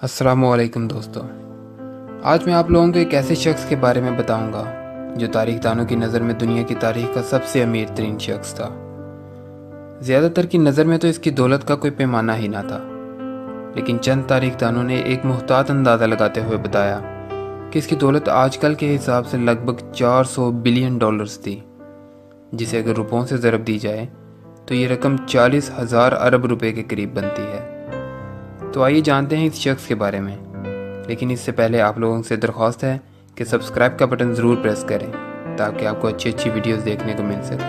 अस्सलामु अलैकुम दोस्तों। आज मैं आप लोगों को एक ऐसे शख्स के बारे में बताऊंगा जो तारीख दानों की नज़र में दुनिया की तारीख का सबसे अमीर तरीन शख्स था। ज़्यादातर की नज़र में तो इसकी दौलत का कोई पैमाना ही ना था, लेकिन चंद तारीख दानों ने एक मुहतात अंदाज़ा लगाते हुए बताया कि इसकी दौलत आजकल के हिसाब से लगभग 400 बिलियन डॉलर्स थी, जिसे अगर रुपयों से ज़रब दी जाए तो ये रकम 40,000 अरब रुपए के करीब बनती है। तो आइए जानते हैं इस शख्स के बारे में, लेकिन इससे पहले आप लोगों से दरख्वास्त है कि सब्सक्राइब का बटन ज़रूर प्रेस करें ताकि आपको अच्छी अच्छी वीडियोस देखने को मिल सके।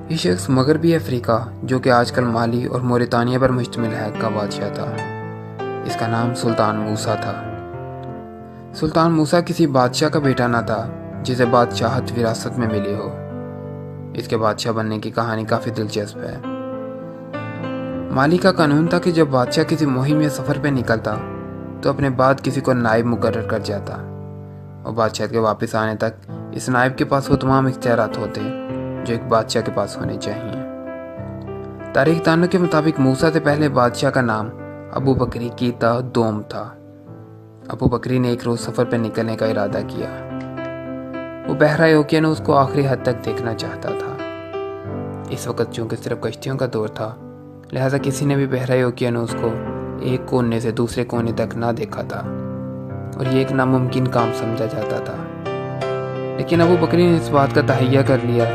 ये शख्स मगरबी अफ्रीका, जो कि आजकल माली और मोरितानिया पर मुश्तमिल है, का बादशाह था। इसका नाम सुल्तान मूसा था। सुल्तान मूसा किसी बादशाह का बेटा ना था जिसे बादशाहत विरासत में मिली हो। इसके बादशाह बनने की कहानी काफ़ी दिलचस्प है। माली का कानून था कि जब बादशाह किसी मुहिम या सफ़र पर निकलता तो अपने बाद किसी को नायब मुकर्रर कर जाता, और बादशाह के वापस आने तक इस नायब के पास वो तमाम इख्तियारात होते जो एक बादशाह के पास होने चाहिए। तारीख दानों के मुताबिक मूसा से पहले बादशाह का नाम अबू बकरी कीता दोम था। अबू बकरी ने एक रोज़ सफ़र पर निकलने का इरादा किया। वो बहरा ओकियानूस उसको आखिरी हद तक देखना चाहता था। इस वक्त चूँकि सिर्फ कश्तियों का दौर था, लिहाजा किसी ने भी बहरा ओकियानूस को एक कोने से दूसरे कोने तक ना देखा था, और ये एक नामुमकिन काम समझा जाता था। लेकिन अबू बकरी ने इस बात का तहैया कर लिया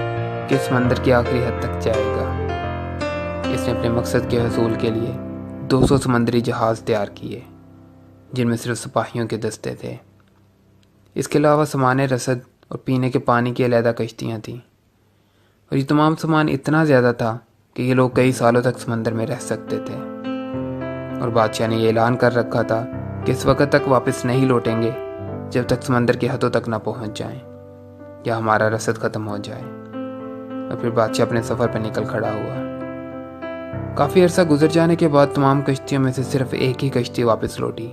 कि समंदर की आखिरी हद तक जाएगा। इसने अपने मकसद के हसूल के लिए 200 समंदरी जहाज़ तैयार किए, जिनमें सिर्फ सिपाहियों के दस्ते थे। इसके अलावा सामान रसद और पीने के पानी की अलहदा कश्तियाँ थीं, और ये तमाम सामान इतना ज़्यादा था कि ये लोग कई सालों तक समंदर में रह सकते थे। और बादशाह ने ये ऐलान कर रखा था कि इस वक्त तक वापस नहीं लौटेंगे जब तक समंदर की हदों तक ना पहुंच जाएं या हमारा रसद ख़त्म हो जाए। और फिर बादशाह अपने सफ़र पर निकल खड़ा हुआ। काफ़ी अरसा गुजर जाने के बाद तमाम कश्तियों में से सिर्फ एक ही कश्ती वापस लौटी।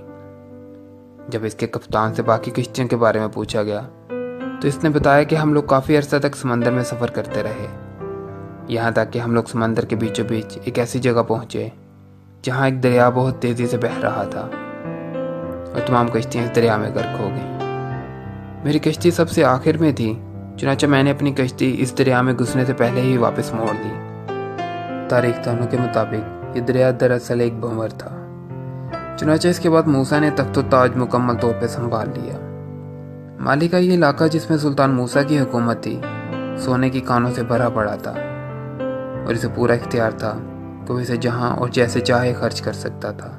जब इसके कप्तान से बाकी कश्तियों के बारे में पूछा गया तो इसने बताया कि हम लोग काफ़ी अरसा तक समंदर में सफ़र करते रहे, यहाँ तक कि हम लोग समंदर के बीचों बीच एक ऐसी जगह पहुँचे जहाँ एक दरिया बहुत तेज़ी से बह रहा था, और तमाम कश्तियाँ इस दरिया में गर्क हो गईं। मेरी कश्ती सबसे आखिर में थी, चुनांचे मैंने अपनी कश्ती इस दरिया में घुसने से पहले ही वापस मोड़ दी। तारीख दानों के मुताबिक ये दरिया दरअसल एक भंवर था। चुनांचे इसके बाद मूसा ने तख्त ताज मुकम्मल तौर पर संभाल लिया। माली का ये इलाका, जिसमें सुल्तान मूसा की हुकूमत थी, सोने की कानों से भरा पड़ा था, और इसे पूरा इख्तियार था कि वो इसे जहाँ और जैसे चाहे खर्च कर सकता था,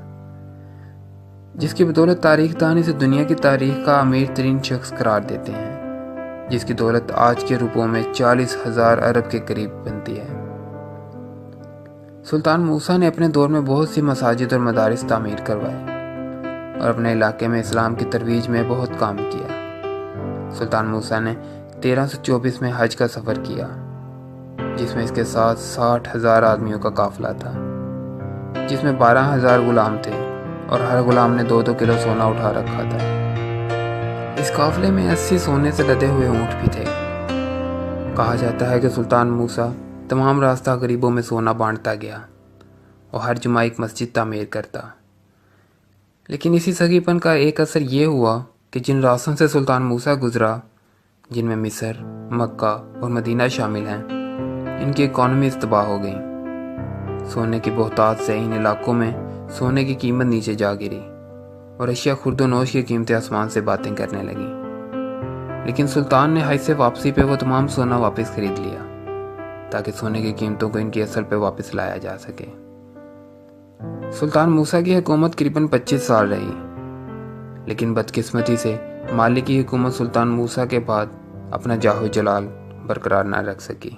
जिसकी बदौलत तारीख दान इसे दुनिया की तारीख का अमीर तरीन शख्स करार देते हैं, जिसकी दौलत आज के रुपयों में 40,000 अरब के करीब बनती है। सुल्तान मूसा ने अपने दौर में बहुत सी मसाजिद और मदारिस तामीर करवाए और अपने इलाके में इस्लाम की तरवीज में बहुत काम किया। सुल्तान मूसा ने 1324 में हज का सफ़र किया, जिसमें इसके साथ 60,000 आदमियों का काफिला था, जिसमें 12,000 गुलाम थे, और हर गुलाम ने 2-2 किलो सोना उठा रखा था। इस काफिले में 80 सोने से लदे हुए ऊँट भी थे। कहा जाता है कि सुल्तान मूसा तमाम रास्ता गरीबों में सोना बांटता गया और हर जुमा एक मस्जिद तामीर करता। लेकिन इसी सगीपन का एक असर ये हुआ कि जिन रास्तों से सुल्तान मूसा गुजरा, जिनमें मिस्र, मक्का और मदीना शामिल हैं, इनकी इकॉनमी तबाह हो गई। सोने की बहुतात से इन इलाकों में सोने की कीमत नीचे जा गिरी और अशिया खुर्दोनोश की कीमतें आसमान से बातें करने लगीं। लेकिन सुल्तान ने हज से वापसी पे वो तमाम सोना वापस खरीद लिया ताकि सोने की कीमतों को इनकी असल पे वापस लाया जा सके। सुल्तान मूसा की हुकूमत करीबन 25 साल रही, लेकिन बदकिस्मती से माली की हुकूमत सुल्तान मूसा के बाद अपना जाहो जलाल बरकरार न रख सकी।